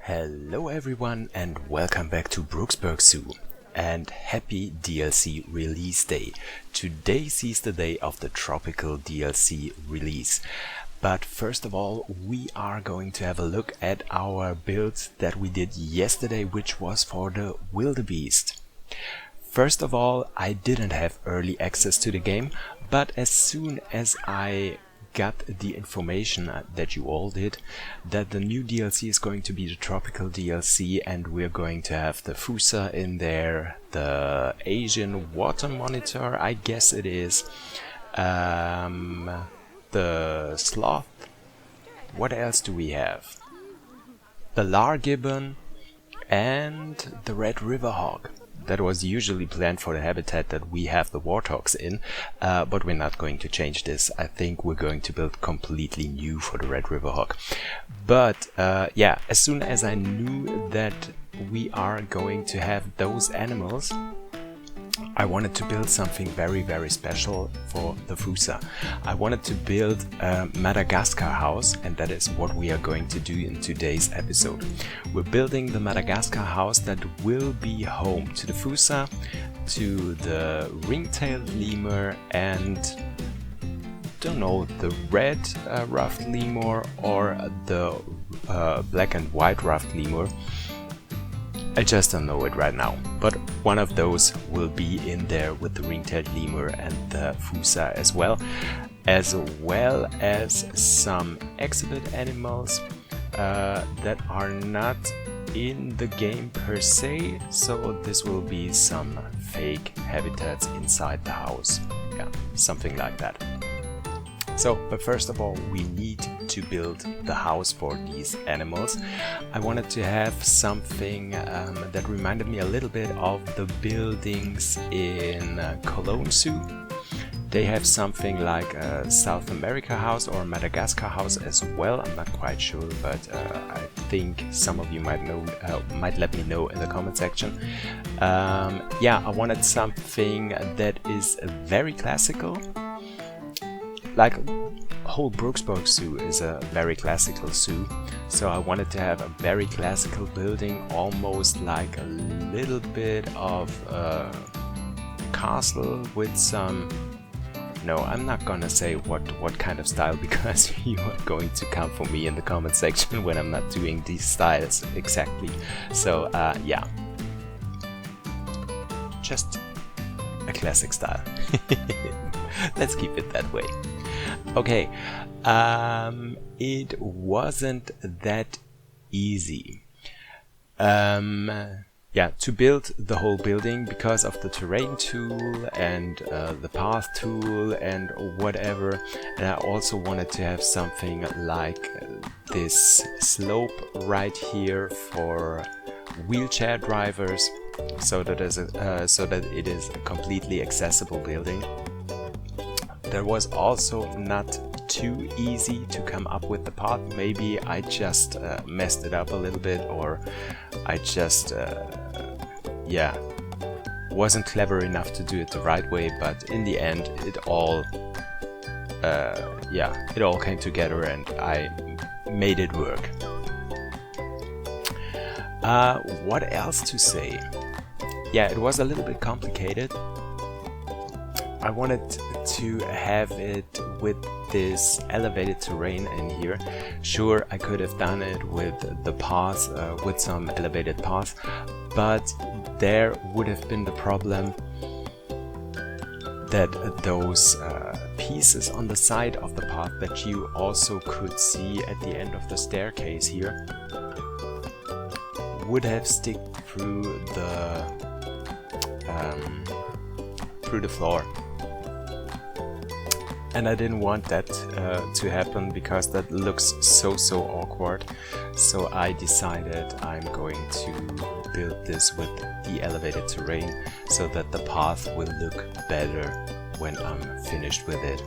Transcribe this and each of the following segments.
Hello everyone and welcome back to Brooksburk Zoo and happy DLC release day. Today sees the day of the tropical DLC release. But first of all, we are going to have a look at our build that we did yesterday, which was for the wildebeest. First of all, I didn't have early access to the game, but as soon as I got the information that you all did, that the new DLC is going to be the tropical DLC, and we're going to have the Fossa in there, the Asian water monitor, I guess it is, the sloth, what else do we have? The lar gibbon and the red river hog. That was usually planned for the habitat that we have the warthogs in, but we're not going to change this. I think we're going to build completely new for the red river hog. But yeah, as soon as I knew that we are going to have those animals, I wanted to build something very special for the Fossa. I wanted to build a Madagascar house, and that is what we are going to do in today's episode. We're building the Madagascar house that will be home to the Fossa, to the ring-tailed lemur, and don't know, the red ruffed lemur or the black and white ruffed lemur. I just don't know it right now, but one of those will be in there with the ring-tailed lemur and the Fossa as well as some exhibit animals that are not in the game per se, so this will be some fake habitats inside the house, yeah, something like that. So, but first of all, we need to build the house for these animals. I wanted to have something that reminded me a little bit of the buildings in Cologne Zoo. They have something like a South America house or a Madagascar house as well. I'm not quite sure, but I think some of you might know, might let me know in the comment section. Yeah, I wanted something that is very classical. Like, whole Brooksburk Zoo is a very classical zoo, so I wanted to have a very classical building, almost like a little bit of a castle with some... No, I'm not gonna say what kind of style, because you are going to come for me in the comment section when I'm not doing these styles exactly. So yeah, just a classic style. Let's keep it that way. Okay, it wasn't that easy. Yeah, to build the whole building because of the terrain tool and the path tool and whatever. And I also wanted to have something like this slope right here for wheelchair drivers, so that it is a completely accessible building. That was also not too easy to come up with the path. Maybe I just messed it up a little bit, or I just yeah, wasn't clever enough to do it the right way, but in the end it all yeah, it all came together and I made it work. What else to say? Yeah, it was a little bit complicated. I wanted to have it with this elevated terrain in here. Sure, I could have done it with the paths, with some elevated paths, but there would have been the problem that those pieces on the side of the path that you also could see at the end of the staircase here would have stick through the floor. And I didn't want that to happen, because that looks so awkward. So I decided I'm going to build this with the elevated terrain, so that the path will look better when I'm finished with it,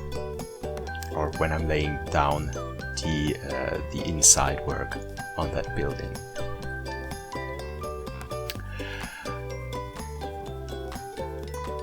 or when I'm laying down the inside work on that building.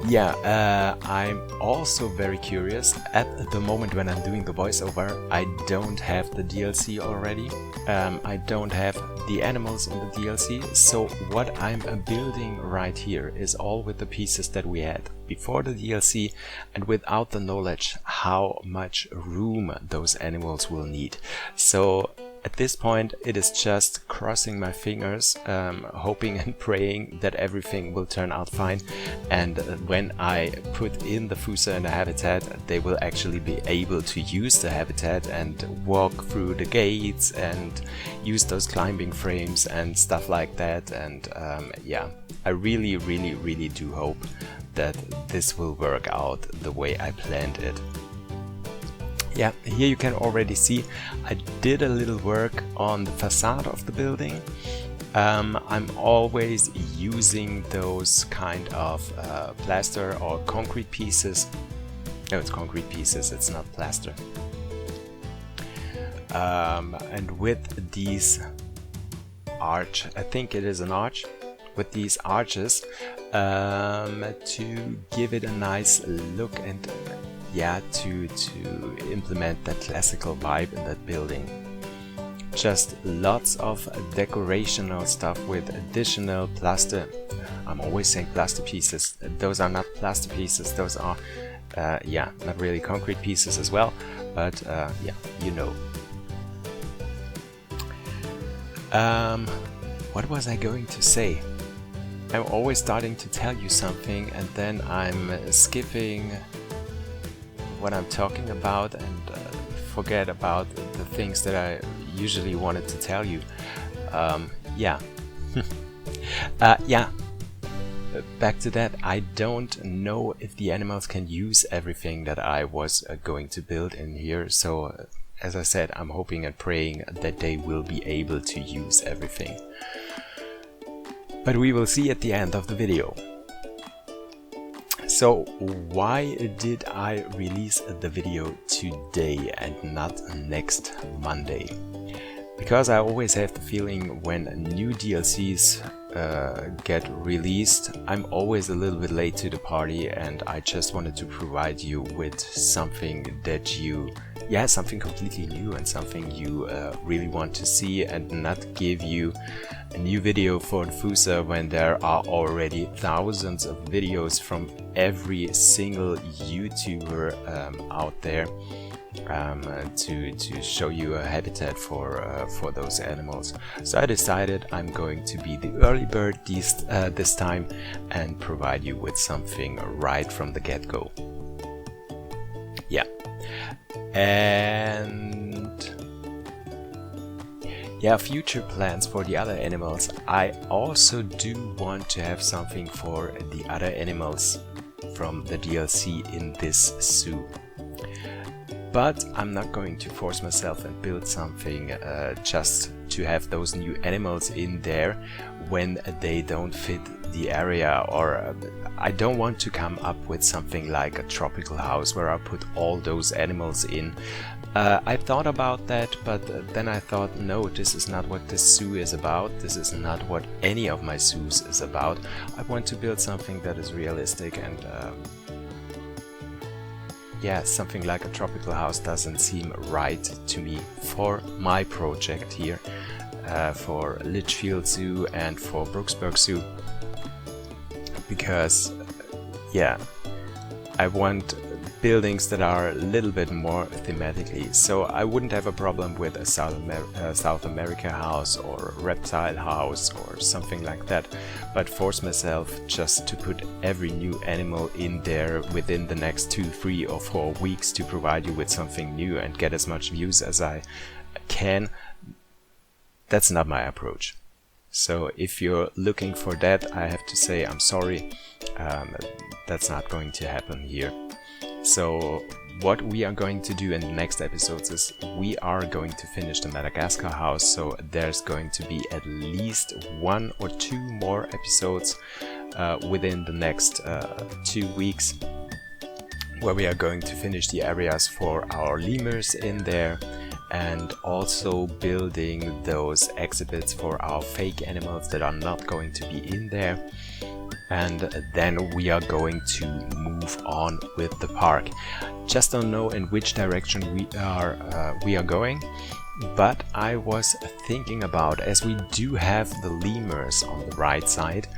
Yeah, I'm also very curious. At the moment when I'm doing the voiceover, I don't have the DLC already. I don't have the animals in the DLC. So what I'm building right here is all with the pieces that we had before the DLC and without the knowledge how much room those animals will need. So at this point it is just crossing my fingers, hoping and praying that everything will turn out fine, and when I put in the Fossa in the habitat, they will actually be able to use the habitat and walk through the gates and use those climbing frames and stuff like that. And yeah, I really do hope that this will work out the way I planned it. Yeah, here you can already see I did a little work on the facade of the building. I'm always using those kind of plaster or concrete pieces. No, it's concrete pieces, it's not plaster. And with these arch, I think it is an arch, with these arches to give it a nice look and yeah, to implement that classical vibe in that building. Just lots of decorational stuff with additional plaster. I'm always saying plaster pieces. Those are not plaster pieces, those are yeah, not really concrete pieces as well, but yeah, you know. What was I going to say? I'm always starting to tell you something and then I'm skipping what I'm talking about and forget about the things that I usually wanted to tell you. Yeah. Yeah. Back to that, I don't know if the animals can use everything that I was going to build in here, so as I said, I'm hoping and praying that they will be able to use everything. But we will see at the end of the video. So why did I release the video today and not next Monday? Because I always have the feeling when new DLCs get released, I'm always a little bit late to the party, and I just wanted to provide you with something that you, yeah, something completely new and something you really want to see, and not give you a new video for the Fossa when there are already thousands of videos from every single YouTuber out there to show you a habitat for those animals. So I decided I'm going to be the early bird this time and provide you with something right from the get-go. Yeah, and yeah, future plans for the other animals. I also do want to have something for the other animals from the DLC in this zoo. But I'm not going to force myself and build something just to have those new animals in there when they don't fit the area, or I don't want to come up with something like a tropical house where I put all those animals in. I thought about that, but then I thought, no, this is not what this zoo is about. This is not what any of my zoos is about. I want to build something that is realistic, and yeah, something like a tropical house doesn't seem right to me for my project here, for Litchfield Zoo and for Brooksburk Zoo, because yeah, I want buildings that are a little bit more thematically. So I wouldn't have a problem with a South America house or a reptile house or something like that, but force myself just to put every new animal in there within the next 2, 3 or 4 weeks to provide you with something new and get as much views as I can. That's not my approach. So if you're looking for that, I have to say I'm sorry, that's not going to happen here. So what we are going to do in the next episodes is we are going to finish the Madagascar house, so there's going to be at least 1 or 2 more episodes within the next 2 weeks, where we are going to finish the areas for our lemurs in there, and also building those exhibits for our fake animals that are not going to be in there. And then we are going to move on with the park. Just don't know in which direction we are going. But I was thinking about, as we do have the lemurs on the right side,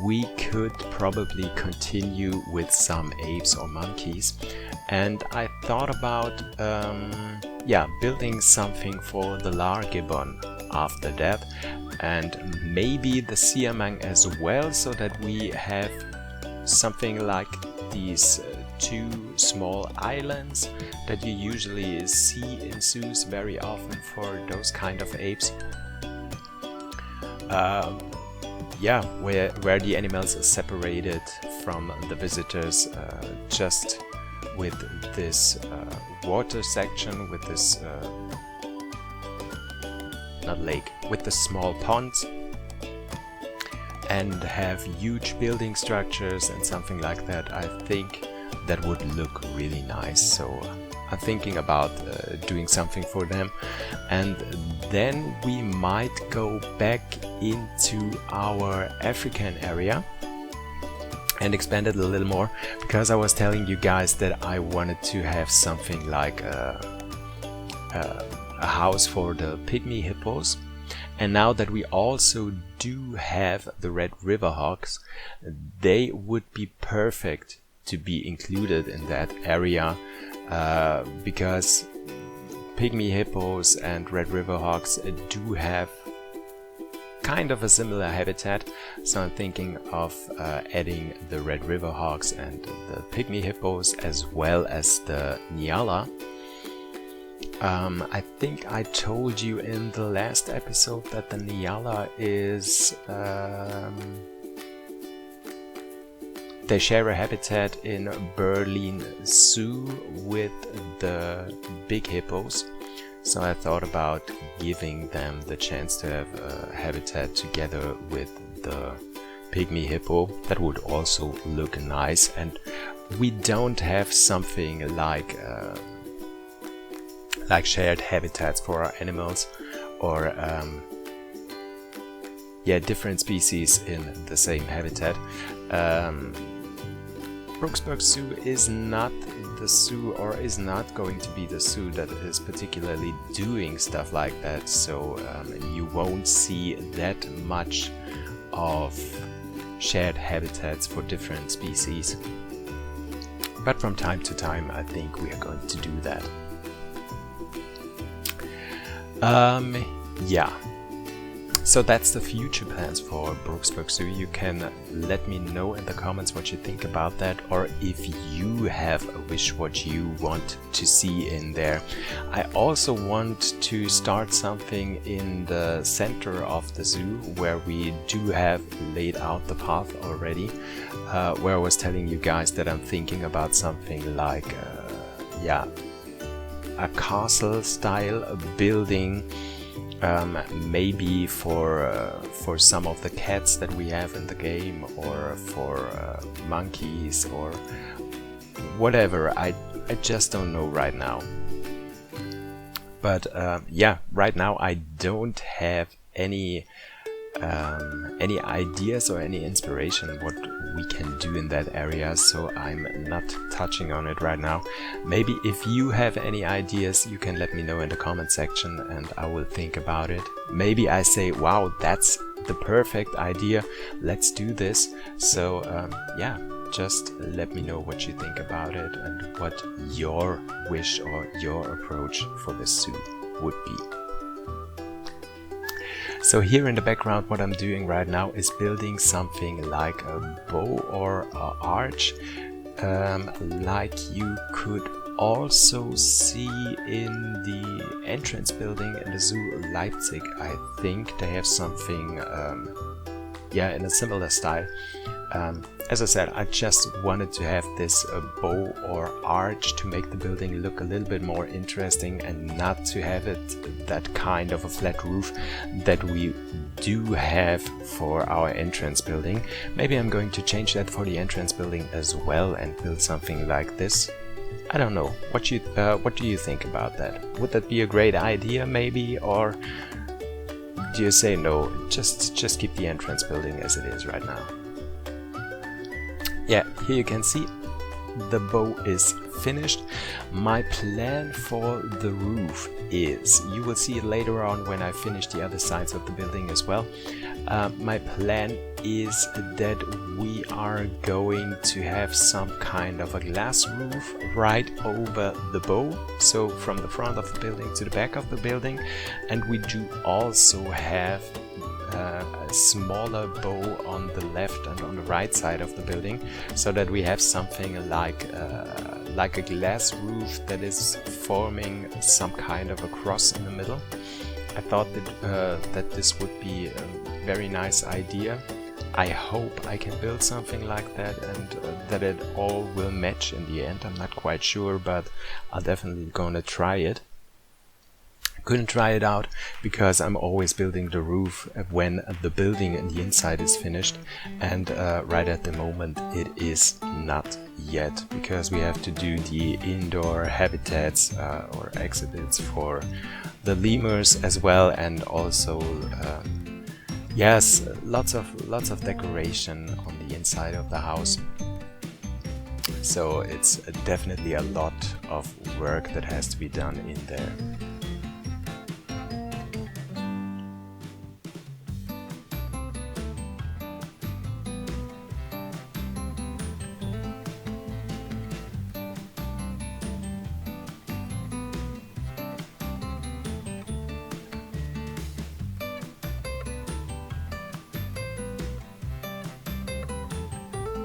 we could probably continue with some apes or monkeys. And I thought about building something for the Largibbon after that, and maybe the siamang as well, so that we have something like these two small islands that you usually see in zoos very often for those kind of apes. Where the animals are separated from the visitors, just with this water section, with this not lake, with the small ponds, and have huge building structures and something like that. I think that would look really nice. So I'm thinking about doing something for them, and then we might go back into our African area and expand it a little more, because I was telling you guys that I wanted to have something like a house for the pygmy hippos. And now that we also do have the red river hawks, they would be perfect to be included in that area, because pygmy hippos and red river hawks do have kind of a similar habitat. So I'm thinking of adding the red river hawks and the pygmy hippos, as well as the nyala. I think I told you in the last episode that the nyala is they share a habitat in Berlin Zoo with the big hippos. So I thought about giving them the chance to have a habitat together with the pygmy hippo. That would also look nice, and we don't have something like shared habitats for our animals, or different species in the same habitat. Brooksburk Zoo is not the zoo, or is not going to be the zoo that is particularly doing stuff like that, so you won't see that much of shared habitats for different species. But from time to time I think we are going to do that. So that's the future plans for Brooksburk Zoo. You can let me know in the comments what you think about that, or if you have a wish what you want to see in there. I also want to start something in the center of the zoo, where we do have laid out the path already, where I was telling you guys that I'm thinking about something like a castle style building, maybe for some of the cats that we have in the game, or for monkeys, or whatever. I just don't know right now. But right now I don't have any ideas or any inspiration what we can do in that area, so I'm not touching on it right now. Maybe if you have any ideas, you can let me know in the comment section, and I will think about it. Maybe I say, wow, that's the perfect idea, let's do this. So just let me know what you think about it, and what your wish or your approach for this zoo would be. So here in the background, what I'm doing right now is building something like a bow or an arch, like you could also see in the entrance building in the Zoo Leipzig. I think they have something in a similar style. As I said, I just wanted to have this bow or arch to make the building look a little bit more interesting, and not to have it that kind of a flat roof that we do have for our entrance building. Maybe I'm going to change that for the entrance building as well and build something like this. I don't know. What do you think about that? Would that be a great idea maybe, or do you say no, just keep the entrance building as it is right now? Yeah, here you can see the bow is finished. My plan for the roof is, you will see it later on when I finish the other sides of the building as well. My plan is that we are going to have some kind of a glass roof right over the bow, so from the front of the building to the back of the building, and we do also have a smaller bow on the left and on the right side of the building, so that we have something like a glass roof that is forming some kind of a cross in the middle. I thought that this would be a very nice idea. I hope I can build something like that, and that it all will match in the end. I'm not quite sure, but I'm definitely gonna try it. Couldn't try it out because I'm always building the roof when the building and the inside is finished, and right at the moment it is not yet, because we have to do the indoor habitats or exhibits for the lemurs as well, and also yes, lots of decoration on the inside of the house. So it's definitely a lot of work that has to be done in there.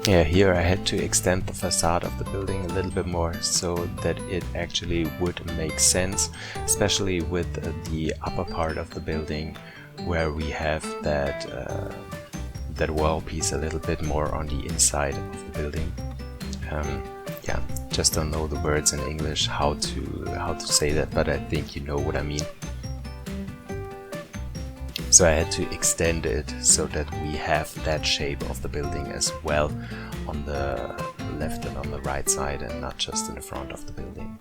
Yeah, here I had to extend the facade of the building a little bit more so that it actually would make sense, especially with the upper part of the building where we have that that wall piece a little bit more on the inside of the building. Yeah, just don't know the words in English how to say that, but I think you know what I mean. So I had to extend it so that we have that shape of the building as well on the left and on the right side, and not just in the front of the building.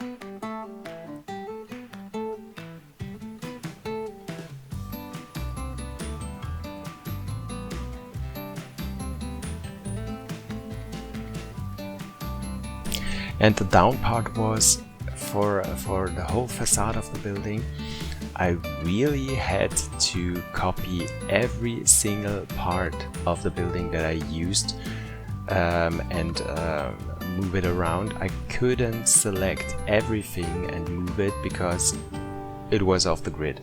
And the down part was for the whole facade of the building. I really had to copy every single part of the building that I used and move it around. I couldn't select everything and move it because it was off the grid.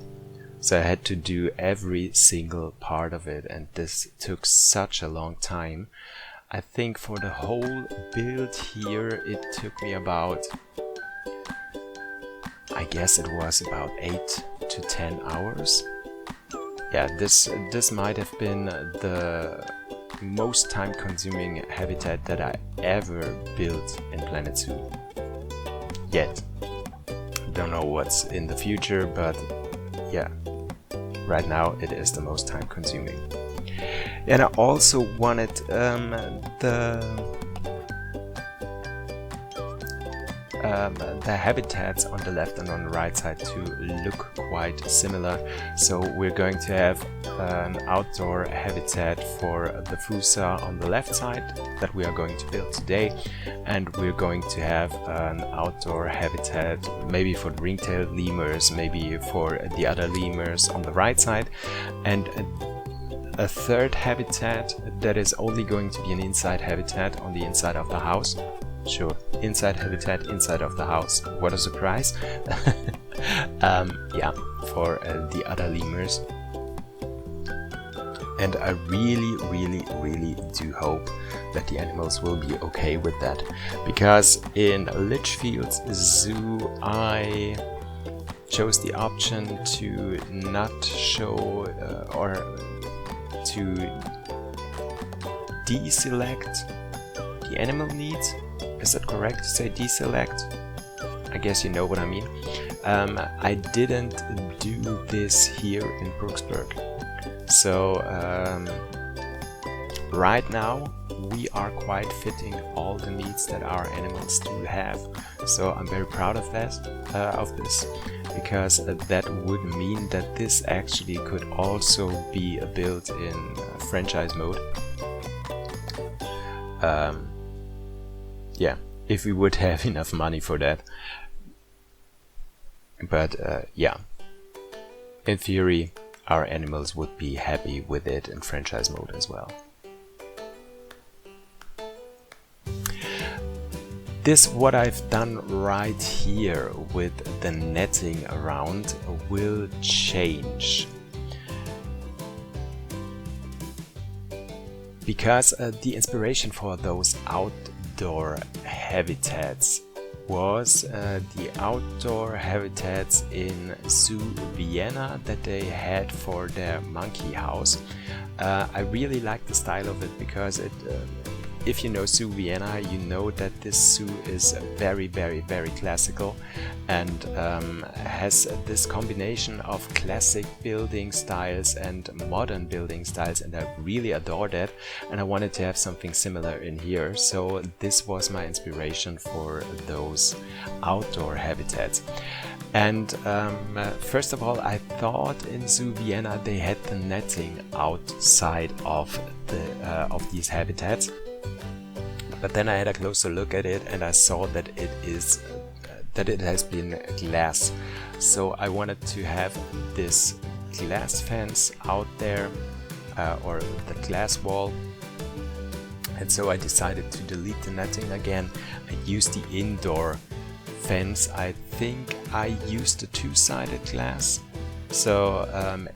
So I had to do every single part of it, and this took such a long time. I think for the whole build here it took me about, I guess it was about 8 to 10 hours. Yeah, this might have been the most time consuming habitat that I ever built in Planet Zoo yet. Don't know what's in the future, but yeah, right now it is the most time consuming. And I also wanted the habitats on the left and on the right side to look quite similar. So we're going to have an outdoor habitat for the Fossa on the left side that we are going to build today, and we're going to have an outdoor habitat maybe for the ring-tailed lemurs, maybe for the other lemurs on the right side, and a third habitat that is only going to be an inside habitat on the inside of the house. Sure, inside habitat inside of the house. What a surprise! Yeah, for the other lemurs. And I really do hope that the animals will be okay with that, because in Litchfield's zoo I chose the option to not show or to deselect the animal needs. Is that correct to say deselect? I guess you know what I mean. I didn't do this here in Brooksburk. So right now we are quite fitting all the needs that our animals do have. So I'm very proud of that, this, because that would mean that this actually could also be built in franchise mode. Yeah, if we would have enough money for that. But yeah, in theory our animals would be happy with it in franchise mode as well. This, what I've done right here with the netting around, will change. Because the inspiration for those outdoor habitats was the outdoor habitats in Zoo Vienna that they had for their monkey house. I really like the style of it because it if you know Zoo Vienna, you know that this zoo is very classical and has this combination of classic building styles and modern building styles, and I really adore that, and I wanted to have something similar in here, so this was my inspiration for those outdoor habitats. And first of all, I thought in Zoo Vienna they had the netting outside of these habitats. But then I had a closer look at it and I saw that it has been glass. So I wanted to have this glass fence out there, or the glass wall. And so I decided to delete the netting again. I used the indoor fence. I think I used the two-sided glass. So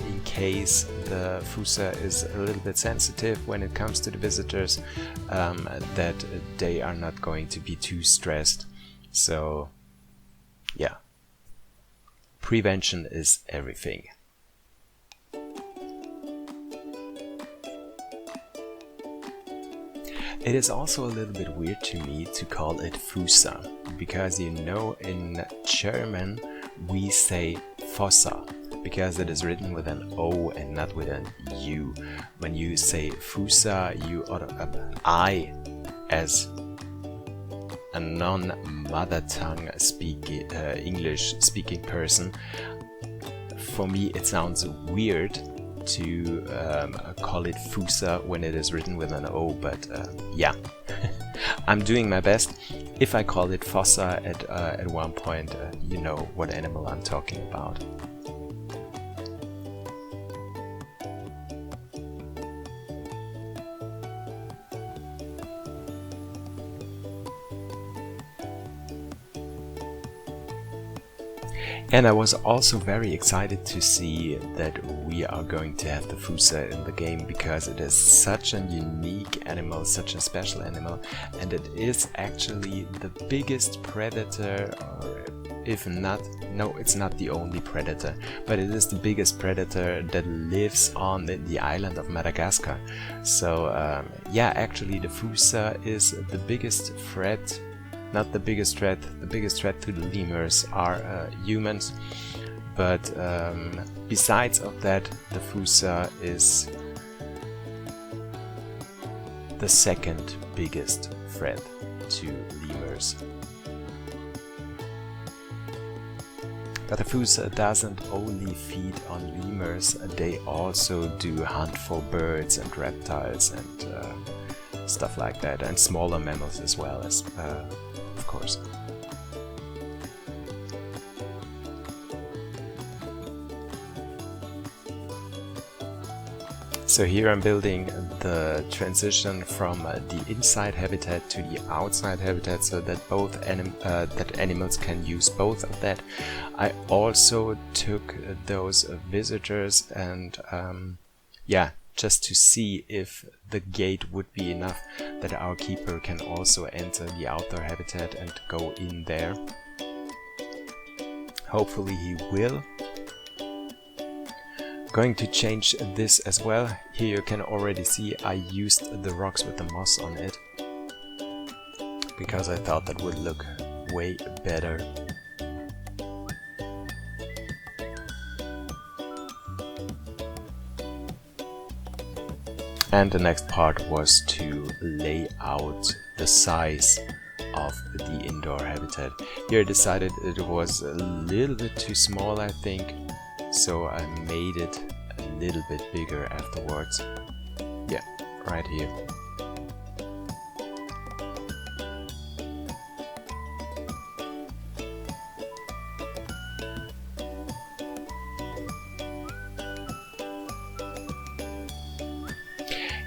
in case the Fossa is a little bit sensitive when it comes to the visitors, that they are not going to be too stressed. So yeah, prevention is everything. It is also a little bit weird to me to call it Fossa, because you know in German we say Fossa, because it is written with an O and not with an U. When you say Fossa, you I, as a non-mother tongue English speaking person, for me it sounds weird to call it Fossa when it is written with an O, but yeah, I'm doing my best. If I call it Fossa at one point, you know what animal I'm talking about. And I was also very excited to see that we are going to have the Fossa in the game, because it is such a unique animal, such a special animal, and it is actually the biggest predator, or if not, no, it's not the only predator, but it is the biggest predator that lives on the island of Madagascar. So yeah, actually the Fossa is the biggest threat. Not the biggest threat. The biggest threat to the lemurs are humans, but besides of that, the Fossa is the second biggest threat to lemurs. But the Fossa doesn't only feed on lemurs, they also do hunt for birds and reptiles and stuff like that, and smaller mammals as well, as of course. So here I'm building the transition from the inside habitat to the outside habitat, so that both that animals can use both of that. I also took those visitors and yeah, just to see if the gate would be enough that our keeper can also enter the outdoor habitat and go in there. Hopefully he will. Going to change this as well. Here you can already see I used the rocks with the moss on it, because I thought that would look way better. And the next part was to lay out the size of the indoor habitat. Here I decided it was a little bit too small, I think, so I made it a little bit bigger afterwards. Yeah, right here.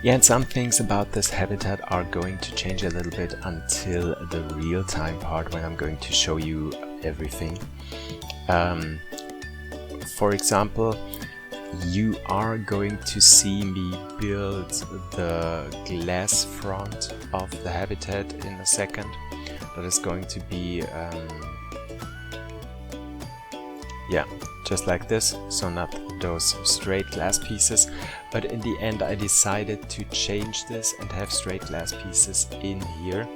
Yeah, and some things about this habitat are going to change a little bit until the real-time part when I'm going to show you everything. For example, you are going to see me build the glass front of the habitat in a second. That is going to be yeah, just like this, so not those straight glass pieces, but in the end I decided to change this and have straight glass pieces in here.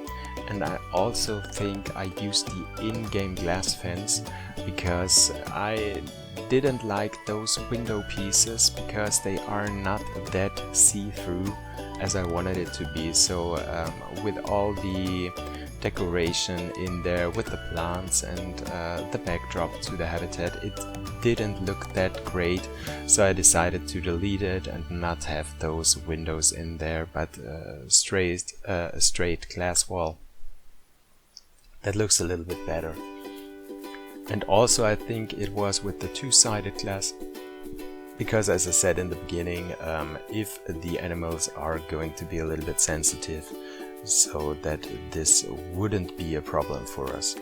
And I also think I used the in-game glass fence because I didn't like those window pieces because they are not that see-through as I wanted it to be. So with all the decoration in there with the plants and the backdrop to the habitat, it didn't look that great, so I decided to delete it and not have those windows in there, but a straight glass wall. That looks a little bit better. And also I think it was with the two-sided glass, because as I said in the beginning, if the animals are going to be a little bit sensitive, so that this wouldn't be a problem for us.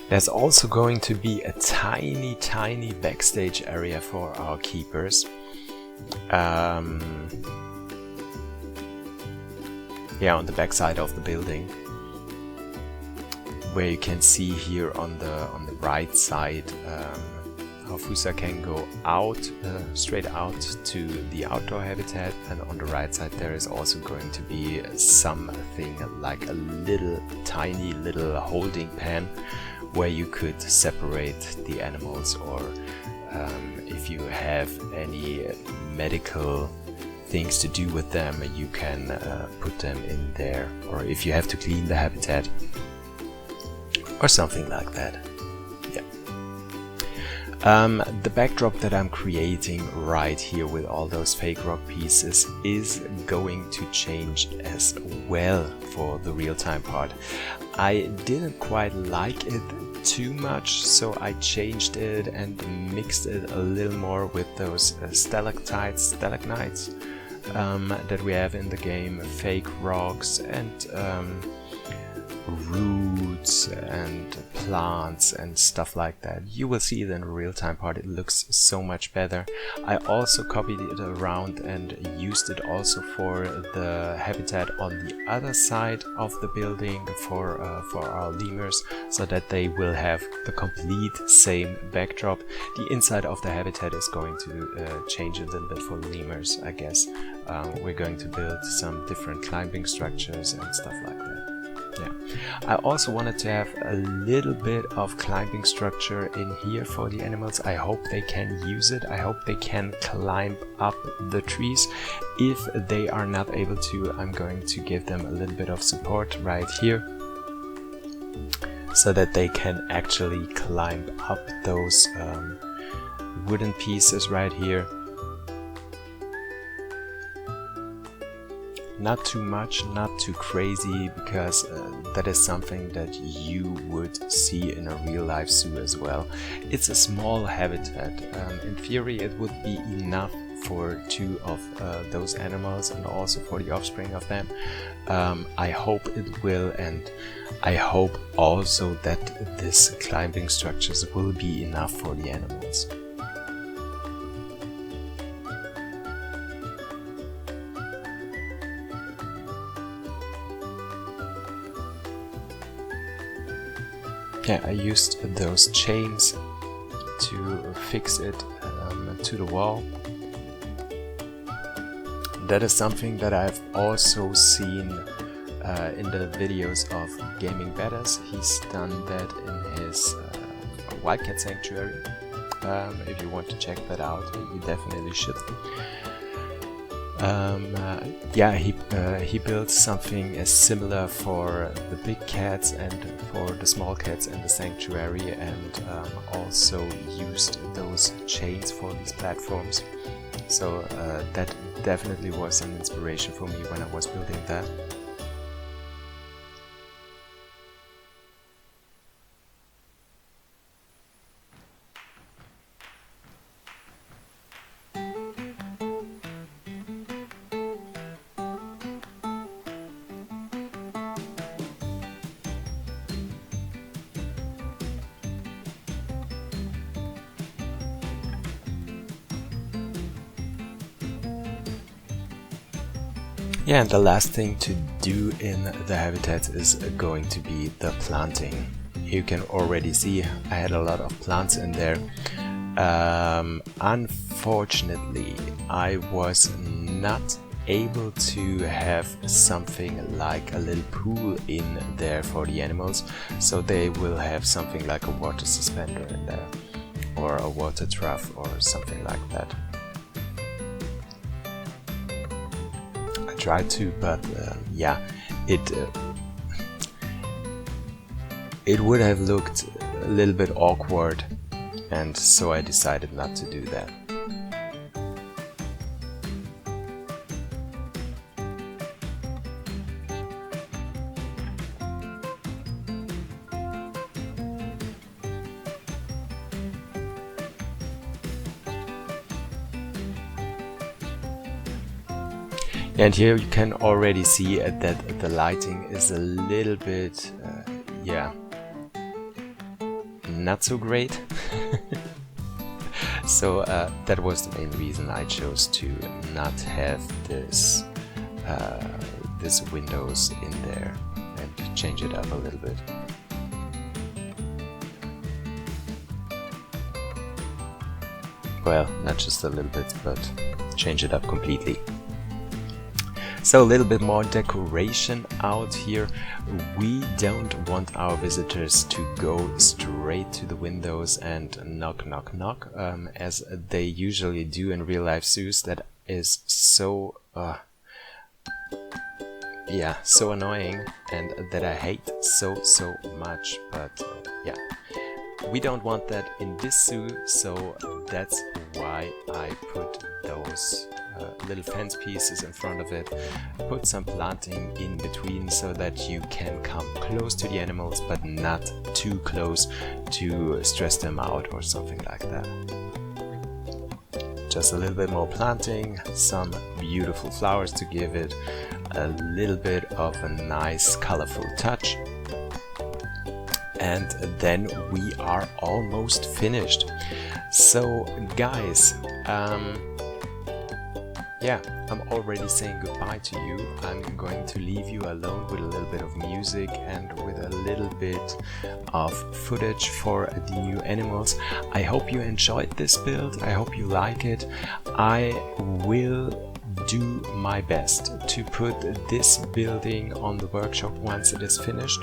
There's also going to be a tiny backstage area for our keepers. Yeah, on the backside of the building, where you can see here on the right side how Fossa can go out, straight out to the outdoor habitat, and on the right side there is also going to be something like a tiny little holding pen where you could separate the animals, or if you have any medical things to do with them, you can put them in there, or if you have to clean the habitat or something like that. Yeah. The backdrop that I'm creating right here with all those fake rock pieces is going to change as well for the real-time part. I didn't quite like it too much, so I changed it and mixed it a little more with those stalactites, stalagmites that we have in the game, fake rocks and roots and plants and stuff like that. You will see it in the real-time part, it looks so much better. I also copied it around and used it also for the habitat on the other side of the building for our lemurs, so that they will have the complete same backdrop. The inside of the habitat is going to change a little bit for the lemurs, I guess. We're going to build some different climbing structures and stuff like that. Yeah, I also wanted to have a little bit of climbing structure in here for the animals. I hope they can use it. I hope they can climb up the trees. If they are not able to, I'm going to give them a little bit of support right here, so that they can actually climb up those wooden pieces right here. Not too much, not too crazy, because that is something that you would see in a real life zoo as well. It's a small habitat. In theory it would be enough for 2 of those animals and also for the offspring of them. I hope it will, and I hope also that this climbing structures will be enough for the animals. Yeah, I used those chains to fix it to the wall. That is something that I've also seen in the videos of Gaming Betters. He's done that in his Wildcat Sanctuary. If you want to check that out, you definitely should. Yeah, he built something similar for the big cats and for the small cats in the sanctuary, and also used those chains for these platforms. So that definitely was an inspiration for me when I was building that. Yeah, and the last thing to do in the habitat is going to be the planting. You can already see I had a lot of plants in there. Unfortunately, I was not able to have something like a little pool in there for the animals, so they will have something like a water suspender in there, or a water trough or something like that. Tried to, but yeah, it would have looked a little bit awkward, and so I decided not to do that. And here you can already see that the lighting is a little bit, yeah, not so great. So that was the main reason I chose to not have this this windows in there, and change it up a little bit. Well, not just a little bit, but change it up completely. So a little bit more decoration out here. We don't want our visitors to go straight to the windows and knock knock knock, as they usually do in real life zoos. That is so yeah, so annoying, and that I hate so much. But yeah, we don't want that in this zoo, so that's why I put those little fence pieces in front of it, put some planting in between so that you can come close to the animals but not too close to stress them out or something like that. Just a little bit more planting, some beautiful flowers to give it a little bit of a nice colorful touch, and then we are almost finished. So guys, yeah, I'm already saying goodbye to you. I'm going to leave you alone with a little bit of music and with a little bit of footage for the new animals. I hope you enjoyed this build. I hope you like it. I will do my best to put this building on the workshop once it is finished,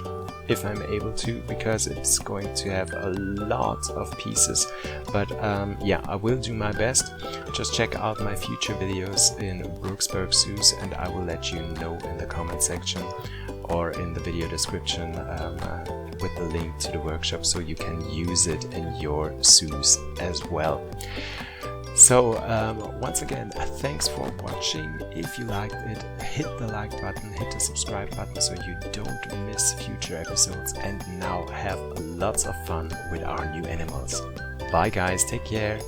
if I'm able to, because it's going to have a lot of pieces. But yeah, I will do my best. Just check out my future videos in Brooksburk zoos, and I will let you know in the comment section or in the video description with the link to the workshop, so you can use it in your zoos as well. So once again, thanks for watching. If you liked it, hit the like button, hit the subscribe button so you don't miss future episodes, and now have lots of fun with our new animals. Bye guys, take care.